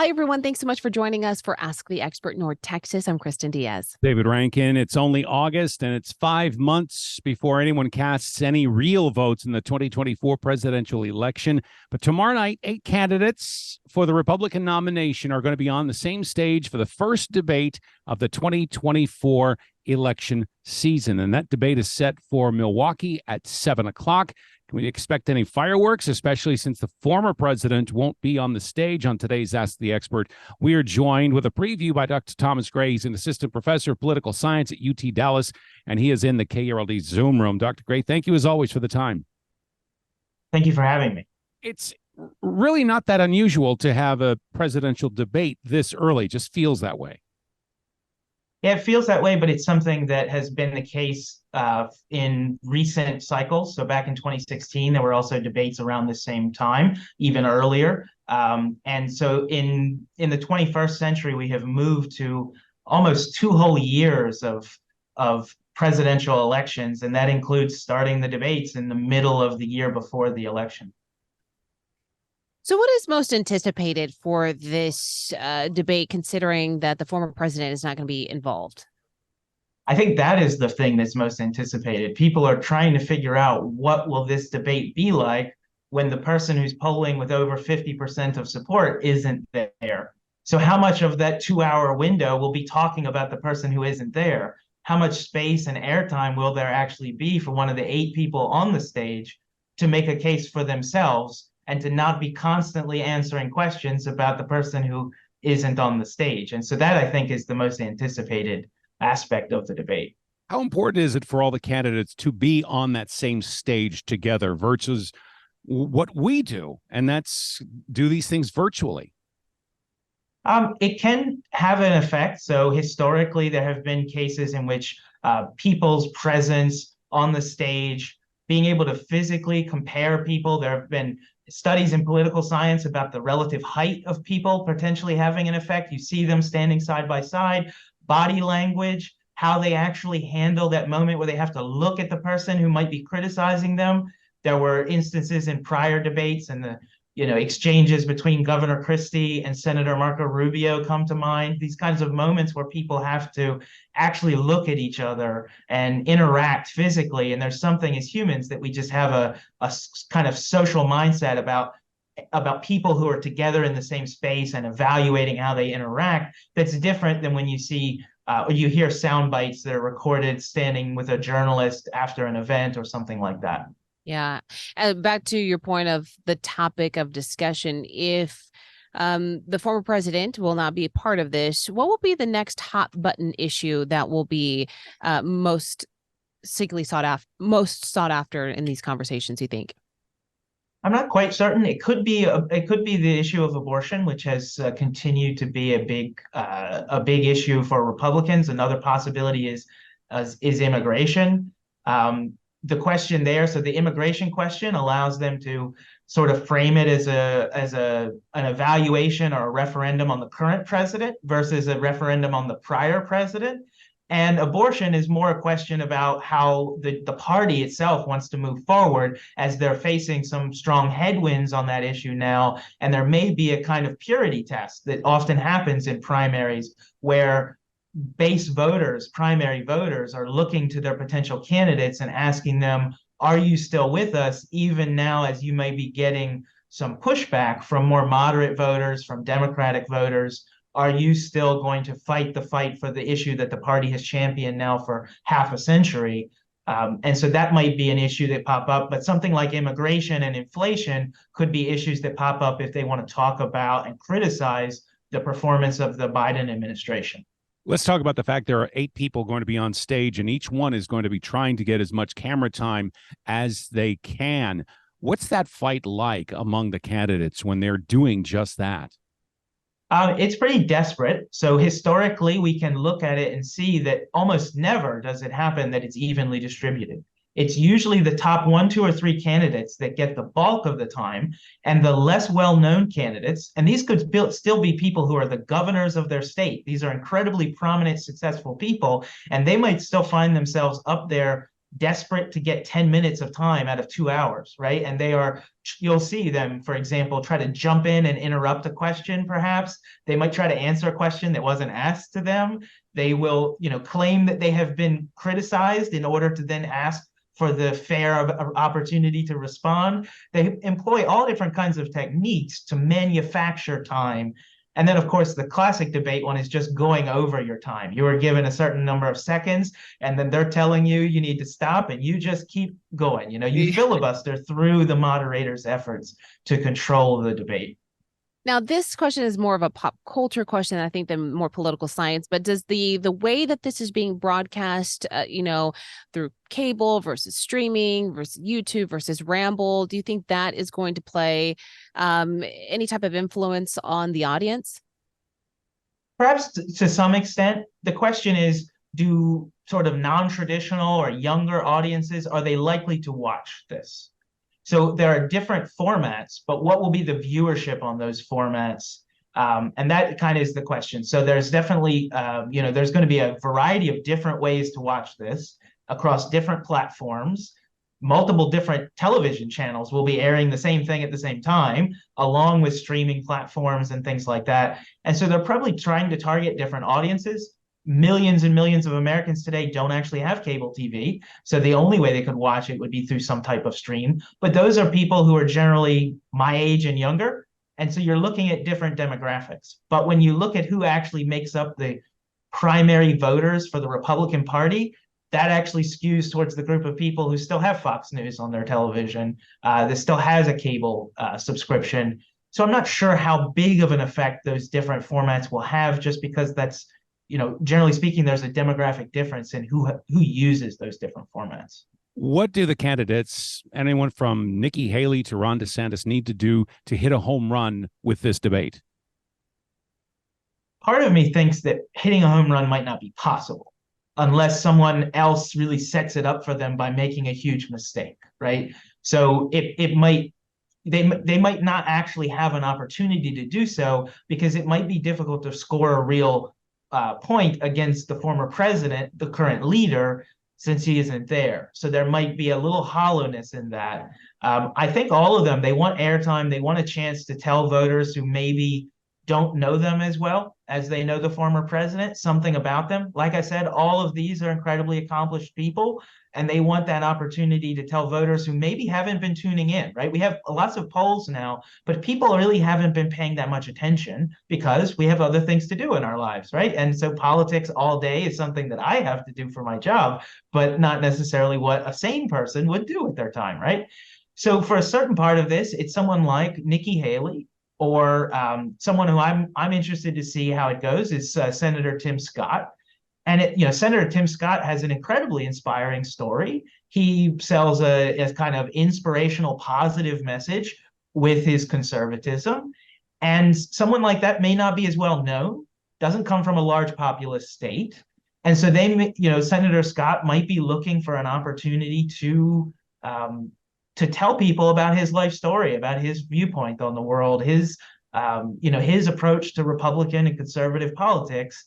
Hi, everyone. Thanks so much for joining us for Ask the Expert North Texas. I'm Kristen Diaz. David Rankin. It's only August, and it's 5 months before anyone casts any real votes in the 2024 presidential election. But tomorrow night, 8 candidates for the Republican nomination are going to be on the same stage for the first debate of the 2024 election season. And that debate is set for Milwaukee at 7 o'clock. Can we expect any fireworks, especially since the former president won't be on the stage on today's Ask the Expert? We are joined with a preview by Dr. Thomas Gray. He's an assistant professor of political science at UT Dallas, and he is in the KRLD Zoom room. Dr. Gray, thank you as always for the time. Thank you for having me. It's really not that unusual to have a presidential debate this early. It just feels that way. Yeah, it feels that way, but it's something that has been the case in recent cycles. So back in 2016, there were also debates around the same time, even earlier. And so in the 21st century, we have moved to almost 2 whole years of presidential elections, and that includes starting the debates in the middle of the year before the election. So what is most anticipated for this debate, considering that the former president is not going to be involved? I think that is the thing that's most anticipated. People are trying to figure out, what will this debate be like when the person who's polling with over 50% of support isn't there? So how much of that 2-hour window will be talking about the person who isn't there? How much space and airtime will there actually be for one of the 8 people on the stage to make a case for themselves and to not be constantly answering questions about the person who isn't on the stage? And so that, I think, is the most anticipated aspect of the debate. How important is it for all the candidates to be on that same stage together versus what we do, and that's do these things virtually? It can have an effect. So historically, there have been cases in which people's presence on the stage, being able to physically compare people, there have been studies in political science about the relative height of people potentially having an effect. You see them standing side by side, body language, how they actually handle that moment where they have to look at the person who might be criticizing them. There were instances in prior debates, and the exchanges between Governor Christie and Senator Marco Rubio come to mind. These kinds of moments where people have to actually look at each other and interact physically. And there's something as humans that we just have a kind of social mindset about people who are together in the same space and evaluating how they interact that's different than when you see or you hear sound bites that are recorded standing with a journalist after an event or something like that. Yeah. Back to your point of the topic of discussion, if the former president will not be a part of this, what will be the next hot button issue that will be most sought after in these conversations, you think? I'm not quite certain. It could be the issue of abortion, which has continued to be a big issue for Republicans. Another possibility is immigration. The question there, so the immigration question allows them to sort of frame it as an evaluation or a referendum on the current president versus a referendum on the prior president. And abortion is more a question about how the party itself wants to move forward, as they're facing some strong headwinds on that issue now. And there may be a kind of purity test that often happens in primaries where primary voters are looking to their potential candidates and asking them, are you still with us, even now as you may be getting some pushback from more moderate voters, from Democratic voters? Are you still going to fight the fight for the issue that the party has championed now for half a century? And so that might be an issue that pop up, but something like immigration and inflation could be issues that pop up if they want to talk about and criticize the performance of the Biden administration. Let's talk about the fact there are 8 people going to be on stage, and each one is going to be trying to get as much camera time as they can. What's that fight like among the candidates when they're doing just that? It's pretty desperate. So historically, we can look at it and see that almost never does it happen that it's evenly distributed. It's usually the top 1, 2, or 3 candidates that get the bulk of the time, and the less well-known candidates, and these could still be people who are the governors of their state. These are incredibly prominent, successful people, and they might still find themselves up there desperate to get 10 minutes of time out of 2 hours, right? And you'll see them, for example, try to jump in and interrupt a question, perhaps. They might try to answer a question that wasn't asked to them. They will, claim that they have been criticized in order to then ask for the fair opportunity to respond. They employ all different kinds of techniques to manufacture time. And then, of course, the classic debate one is just going over your time. You are given a certain number of seconds, and then they're telling you you need to stop, and you just keep going. You filibuster through the moderator's efforts to control the debate. Now, this question is more of a pop culture question, I think, than more political science. But does the way that this is being broadcast, through cable versus streaming versus YouTube versus Ramble, do you think that is going to play any type of influence on the audience? Perhaps to some extent. The question is, do sort of non-traditional or younger audiences, are they likely to watch this? So there are different formats, but what will be the viewership on those formats? And that kind of is the question. So there's definitely, there's going to be a variety of different ways to watch this across different platforms. Multiple different television channels will be airing the same thing at the same time, along with streaming platforms and things like that. And so they're probably trying to target different audiences. Millions and millions of Americans today don't actually have cable TV. So the only way they could watch it would be through some type of stream. But those are people who are generally my age and younger. And so you're looking at different demographics. But when you look at who actually makes up the primary voters for the Republican Party, that actually skews towards the group of people who still have Fox News on their television, that still has a cable subscription. So I'm not sure how big of an effect those different formats will have, just because that's, generally speaking, there's a demographic difference in who uses those different formats. What do the candidates, anyone from Nikki Haley to Ron DeSantis, need to do to hit a home run with this debate? Part of me thinks that hitting a home run might not be possible unless someone else really sets it up for them by making a huge mistake, right? So they might not actually have an opportunity to do so, because it might be difficult to score a real point against the former president, the current leader, since he isn't there. So there might be a little hollowness in that. I think all of them, they want airtime. They want a chance to tell voters who maybe don't know them as well as they know the former president something about them. Like I said, all of these are incredibly accomplished people, and they want that opportunity to tell voters who maybe haven't been tuning in, right? We have lots of polls now, but people really haven't been paying that much attention because we have other things to do in our lives, right? And so politics all day is something that I have to do for my job, but not necessarily what a sane person would do with their time, right? So for a certain part of this, it's someone like Nikki Haley, or someone who I'm interested to see how it goes is Senator Tim Scott. And Senator Tim Scott has an incredibly inspiring story. He sells a kind of inspirational, positive message with his conservatism. And someone like that may not be as well known, doesn't come from a large populous state. And so Senator Scott might be looking for an opportunity to tell people about his life story, about his viewpoint on the world, his approach to Republican and conservative politics.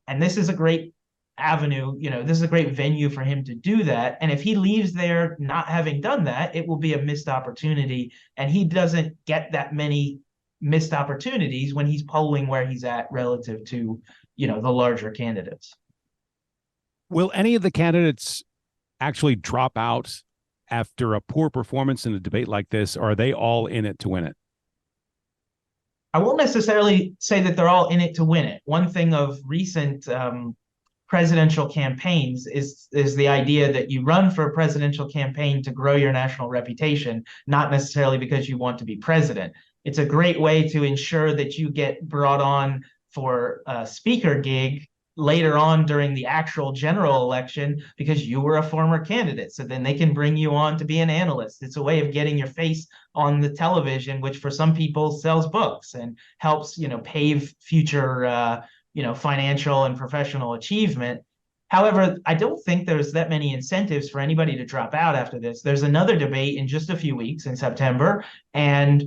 And this is a great avenue, this is a great venue for him to do that. And if he leaves there not having done that, it will be a missed opportunity. And he doesn't get that many missed opportunities when he's polling where he's at relative to, the larger candidates. Will any of the candidates actually drop out after a poor performance in a debate like this, or are they all in it to win it? I won't necessarily say that they're all in it to win it. One thing of recent presidential campaigns is the idea that you run for a presidential campaign to grow your national reputation, not necessarily because you want to be president. It's a great way to ensure that you get brought on for a speaker gig later on during the actual general election because you were a former candidate. So then they can bring you on to be an analyst. It's a way of getting your face on the television, which for some people sells books and helps, pave future, financial and professional achievement. However, I don't think there's that many incentives for anybody to drop out after this. There's another debate in just a few weeks in September, and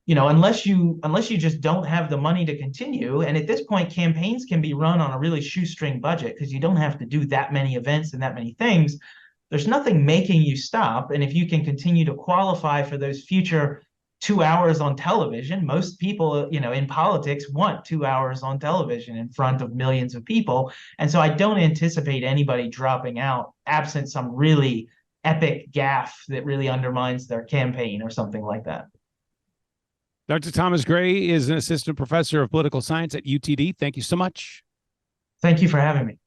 unless you just don't have the money to continue, and at this point, campaigns can be run on a really shoestring budget because you don't have to do that many events and that many things. there's nothing making you stop. And if you can continue to qualify for those future 2 hours on television, most people, in politics want 2 hours on television in front of millions of people. And so I don't anticipate anybody dropping out absent some really epic gaffe that really undermines their campaign or something like that. Dr. Thomas Gray is an assistant professor of political science at UTD. Thank you so much. Thank you for having me.